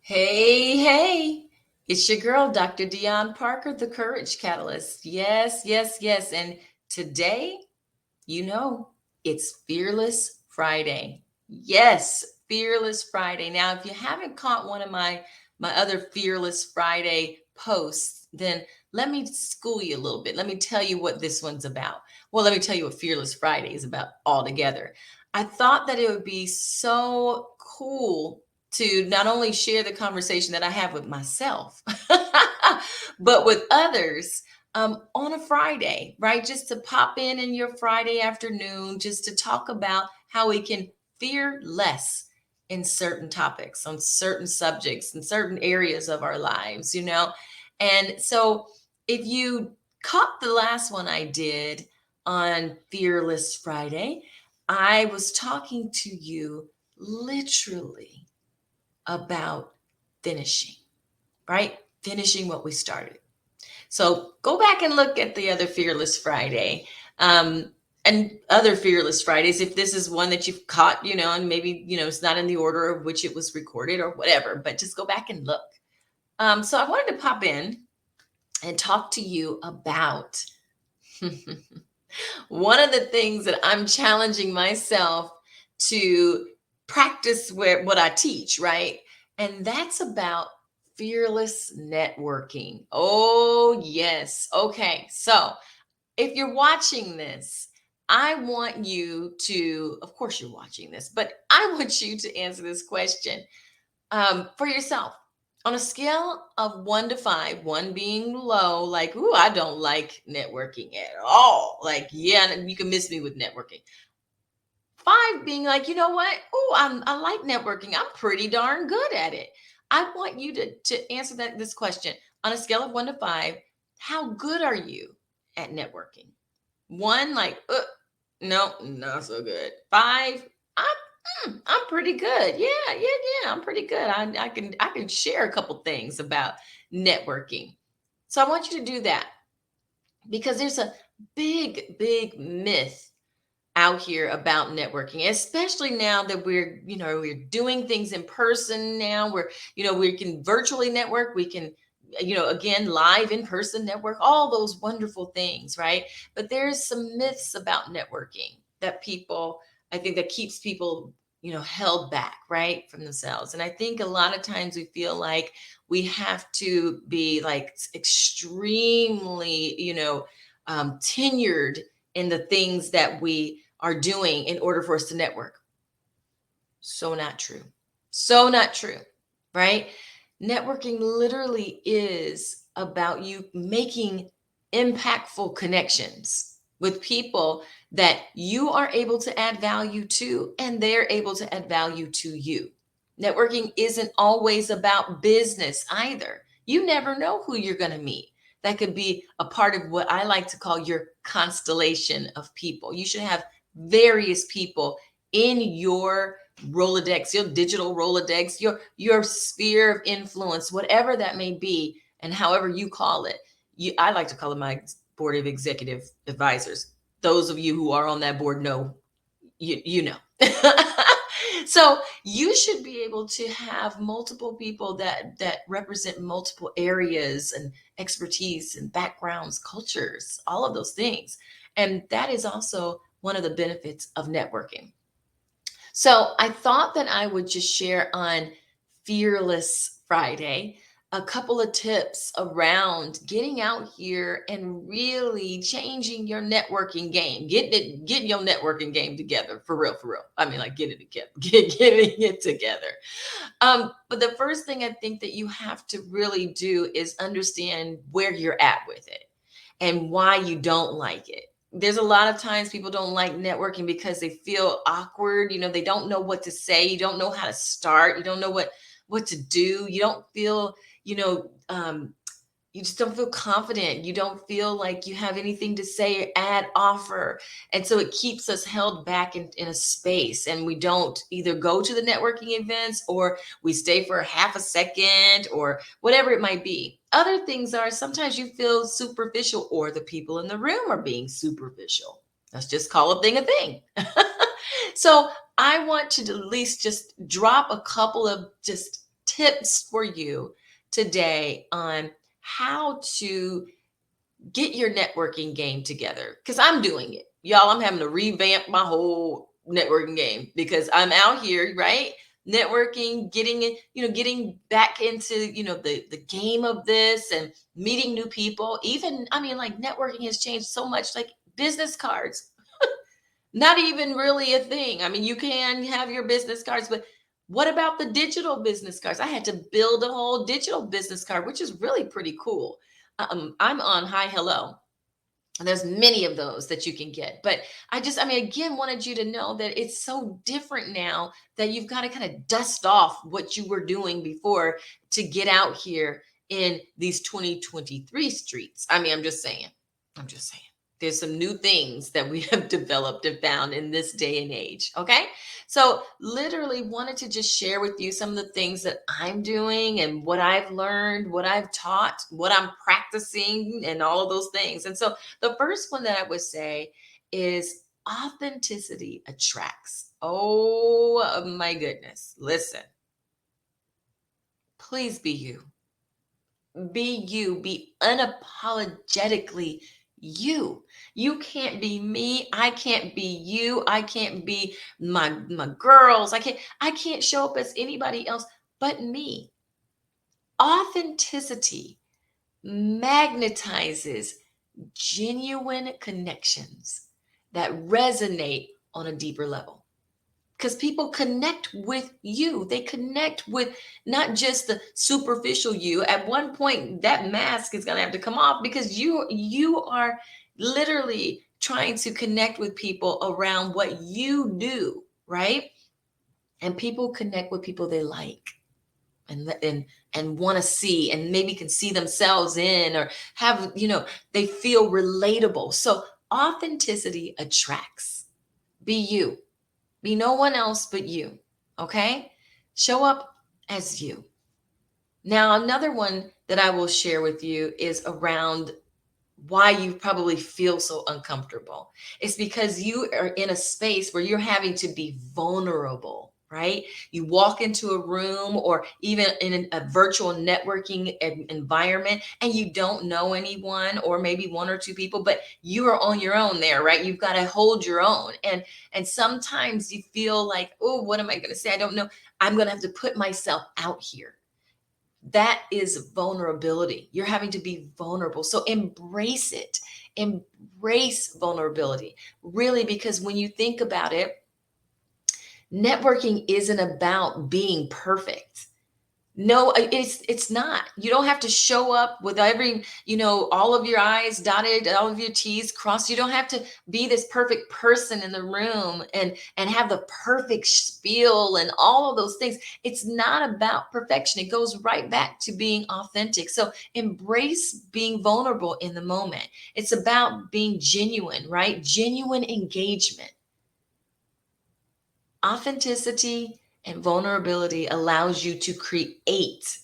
Hey, hey, it's your girl, Dr. DeYonne Parker, the Courage Catalyst. Yes, yes, yes. And today, you know, it's Fearless Friday. Yes, Fearless Friday. Now, if you haven't caught one of my other Fearless Friday posts, then let me school you a little bit. Let me tell you what this one's about. Well, let me tell you what Fearless Friday is about altogether. I thought that it would be so cool to not only share the conversation that I have with myself, but with others on a Friday, right? Just to pop in your Friday afternoon, just to talk about how we can fear less in certain topics, on certain subjects, in certain areas of our lives. And so if you caught the last one I did on Fearless Friday, I was talking to you literally about finishing, right? Finishing what we started. So go back and look at the other Fearless Friday and other Fearless Fridays. If this is one that you've caught, and maybe, it's not in the order of which it was recorded or whatever, but just go back and look. So I wanted to pop in and talk to you about one of the things that I'm challenging myself to practice what I teach, right? And that's about fearless networking. Oh, yes. Okay. So if you're watching this, I want you to, of course, you're watching this, but I want you to answer this question for yourself. On a scale of 1 to 5, 1 being low, like, ooh, I don't like networking at all. Like, yeah, you can miss me with networking. 5 being like, you know what? Oh, I like networking. I'm pretty darn good at it. I want you to answer this question on a scale of 1 to 5. How good are you at networking? 1, like, no, not so good. 5, I'm pretty good. Yeah. I'm pretty good. I can share a couple things about networking. So I want you to do that because there's a big myth out here about networking, especially now that we're doing things in person now. We can virtually network, we can again live in person network, all those wonderful things, right? But there's some myths about networking that people I think that keeps people held back, right, from themselves. And I think a lot of times we feel like we have to be like extremely tenured in the things that we are doing in order for us to network. So not true. So not true, right? Networking literally is about you making impactful connections with people that you are able to add value to, and they're able to add value to you. Networking isn't always about business either. You never know who you're going to meet. That could be a part of what I like to call your constellation of people. You should have various people in your Rolodex, your digital Rolodex, your sphere of influence, whatever that may be, and however you call it. I like to call it my board of executive advisors. Those of you who are on that board know, you know. So you should be able to have multiple people that represent multiple areas and expertise and backgrounds, cultures, all of those things. And that is also one of the benefits of networking. So I thought that I would just share on Fearless Friday a couple of tips around getting out here and really changing your networking game, getting your networking game together for real, for real. I mean, like getting it together, getting it together. But the first thing I think that you have to really do is understand where you're at with it and why you don't like it. There's a lot of times people don't like networking because they feel awkward. They don't know what to say. You don't know how to start. You don't know what to do. You don't feel, you know, you just don't feel confident. You don't feel like you have anything to say, add, offer. And so it keeps us held back in a space. And we don't either go to the networking events or we stay for half a second or whatever it might be. Other things are sometimes you feel superficial or the people in the room are being superficial. Let's just call a thing a thing. So I want to at least just drop a couple of just tips for you today on how to get your networking game together, because I'm doing it. Y'all, I'm having to revamp my whole networking game because I'm out here, right? Networking, getting it, getting back into, the game of this and meeting new people. Even, I mean, like networking has changed so much, like business cards, not even really a thing. I mean, you can have your business cards, but what about the digital business cards? I had to build a whole digital business card, which is really pretty cool. I'm on Hi Hello. And there's many of those that you can get. But I mean, again, wanted you to know that it's so different now that you've got to kind of dust off what you were doing before to get out here in these 2023 streets. I mean, I'm just saying. I'm just saying. There's some new things that we have developed and found in this day and age. Okay. So, literally, wanted to just share with you some of the things that I'm doing and what I've learned, what I've taught, what I'm practicing, and all of those things. And so, the first one that I would say is authenticity attracts. Oh my goodness. Listen, please be you. Be you. Be unapologetically you. You can't be me. I can't be you. I can't be my girls. I can't show up as anybody else but me. Authenticity magnetizes genuine connections that resonate on a deeper level, because people connect with you. They connect with not just the superficial you. At one point that mask is going to have to come off, because you are literally trying to connect with people around what you do, right? And people connect with people they like and want to see, and maybe can see themselves in, or have, they feel relatable. So authenticity attracts. Be you. Be no one else but you. Okay? Show up as you. Now, another one that I will share with you is around why you probably feel so uncomfortable. It's because you are in a space where you're having to be vulnerable, right? You walk into a room or even in a virtual networking environment, and you don't know anyone, or maybe one or two people, but you are on your own there, right? You've got to hold your own. And sometimes you feel like, oh, what am I going to say? I don't know. I'm going to have to put myself out here. That is vulnerability. You're having to be vulnerable. So embrace it. Embrace vulnerability. Really, because when you think about it, networking isn't about being perfect. No, it's not. You don't have to show up with every, all of your I's dotted, all of your T's crossed. You don't have to be this perfect person in the room and have the perfect spiel and all of those things. It's not about perfection. It goes right back to being authentic. So embrace being vulnerable in the moment. It's about being genuine, right? Genuine engagement. Authenticity and vulnerability allows you to create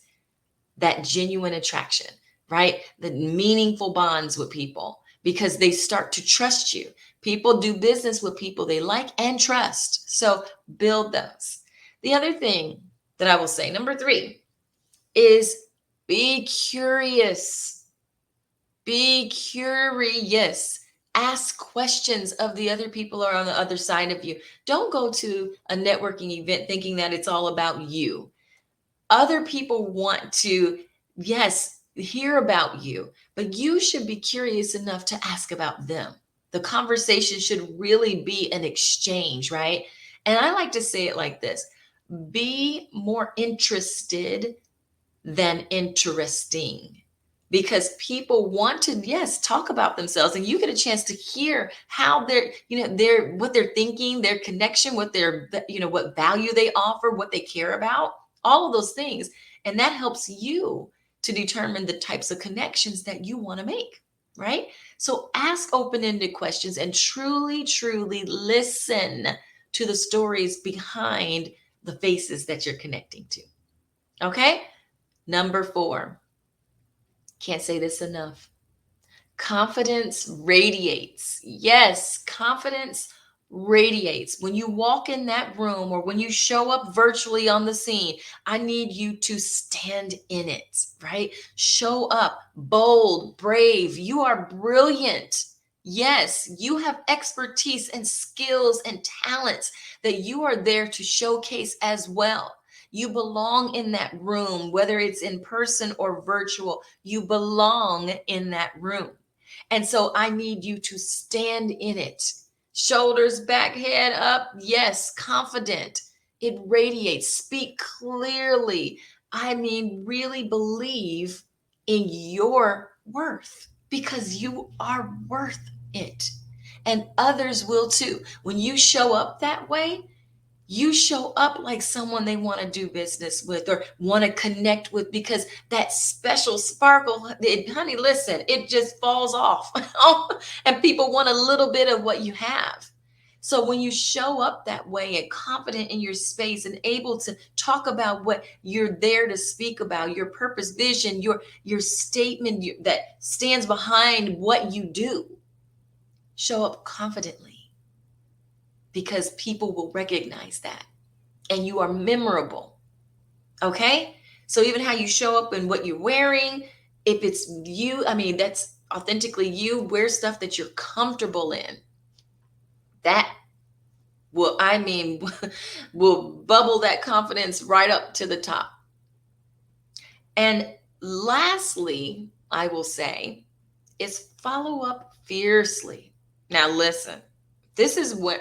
that genuine attraction, right? The meaningful bonds with people, because they start to trust you. People do business with people they like and trust. So build those. The other thing that I will say, number 3, is be curious. Be curious. Ask questions of the other people are on the other side of you. Don't go to a networking event thinking that it's all about you. Other people want to, yes, hear about you, but you should be curious enough to ask about them. The conversation should really be an exchange, right? And I like to say it like this: be more interested than interesting, because people want to, yes, talk about themselves, and you get a chance to hear how they're what they're thinking, their connection, what their, what value they offer, what they care about, all of those things. And that helps you to determine the types of connections that you want to make, right? So ask open-ended questions and truly listen to the stories behind the faces that you're connecting to. Okay? Number 4, can't say this enough. Confidence radiates. Yes, confidence radiates. When you walk in that room or when you show up virtually on the scene, I need you to stand in it, right? Show up bold, brave. You are brilliant. Yes, you have expertise and skills and talents that you are there to showcase as well. You belong in that room, whether it's in person or virtual, you belong in that room. And so I need you to stand in it. Shoulders back, head up. Yes, confident. It radiates. Speak clearly. I mean, really believe in your worth because you are worth it. And others will too. When you show up that way, you show up like someone they want to do business with or want to connect with because that special sparkle, honey, listen, it just falls off. And people want a little bit of what you have. So when you show up that way and confident in your space and able to talk about what you're there to speak about, your purpose, vision, your statement that stands behind what you do, show up confidently because people will recognize that and you are memorable. Okay? So even how you show up and what you're wearing, if it's you, I mean, that's authentically you, wear stuff that you're comfortable in. That will, I mean, will bubble that confidence right up to the top. And lastly, I will say is follow up fiercely. Now, listen, this is what,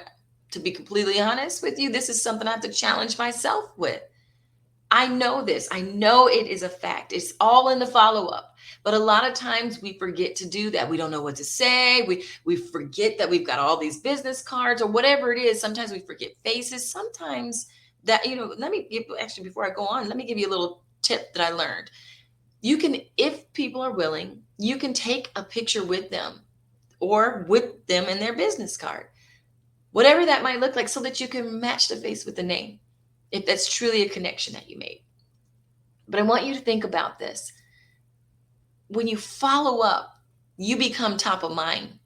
to be completely honest with you, this is something I have to challenge myself with. I know this. I know it is a fact. It's all in the follow up. But a lot of times we forget to do that. We don't know what to say. We forget that we've got all these business cards or whatever it is. Sometimes we forget faces. Sometimes that, let me give, actually, before I go on, let me give you a little tip that I learned. You can, if people are willing, you can take a picture with them or with them in their business card, whatever that might look like, so that you can match the face with the name, if that's truly a connection that you made. But I want you to think about this. When you follow up, you become top of mind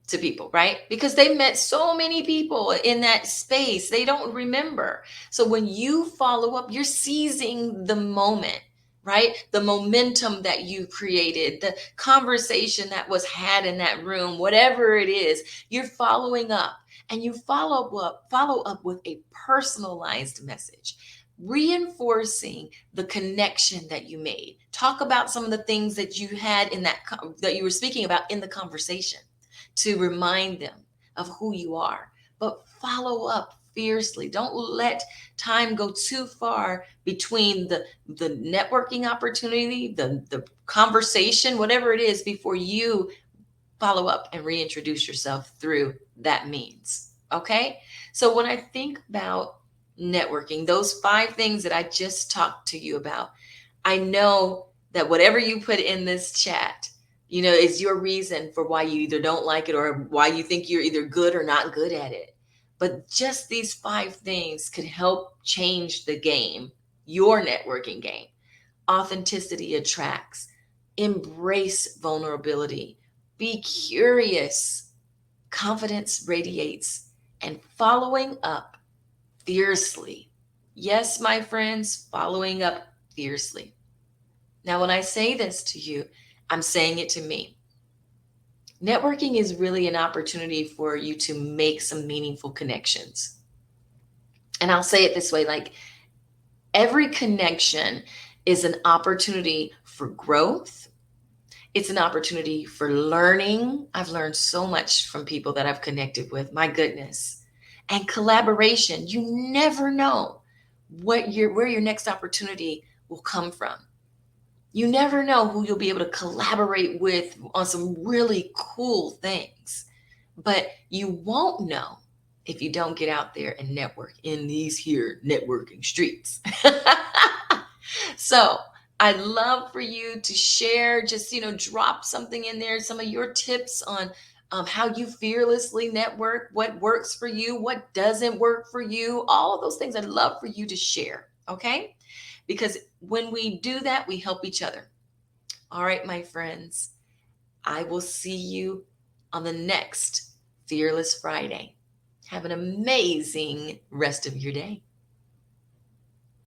to people, right? Because they met so many people in that space, they don't remember. So when you follow up, you're seizing the moment, right? The momentum that you created, the conversation that was had in that room, whatever it is, you're following up, and you follow up with a personalized message, reinforcing the connection that you made. Talk about some of the things that you had in that you were speaking about in the conversation, to remind them of who you are. But follow up fiercely. Don't let time go too far between the networking opportunity, the conversation, whatever it is, before you follow up and reintroduce yourself through that means. Okay? So when I think about networking, those 5 things that I just talked to you about, I know that whatever you put in this chat, is your reason for why you either don't like it or why you think you're either good or not good at it. But just these 5 things could help change the game, your networking game. Authenticity attracts. Embrace vulnerability. Be curious. Confidence radiates. And following up fiercely. Yes, my friends, following up fiercely. Now, when I say this to you, I'm saying it to me. Networking is really an opportunity for you to make some meaningful connections. And I'll say it this way, like every connection is an opportunity for growth. It's an opportunity for learning. I've learned so much from people that I've connected with, my goodness. And collaboration. You never know where your next opportunity will come from. You never know who you'll be able to collaborate with on some really cool things. But you won't know if you don't get out there and network in these here networking streets. So I'd love for you to share, just, drop something in there, some of your tips on how you fearlessly network, what works for you, what doesn't work for you, all of those things I'd love for you to share. Okay? Because when we do that, we help each other. All right, my friends, I will see you on the next Fearless Friday. Have an amazing rest of your day.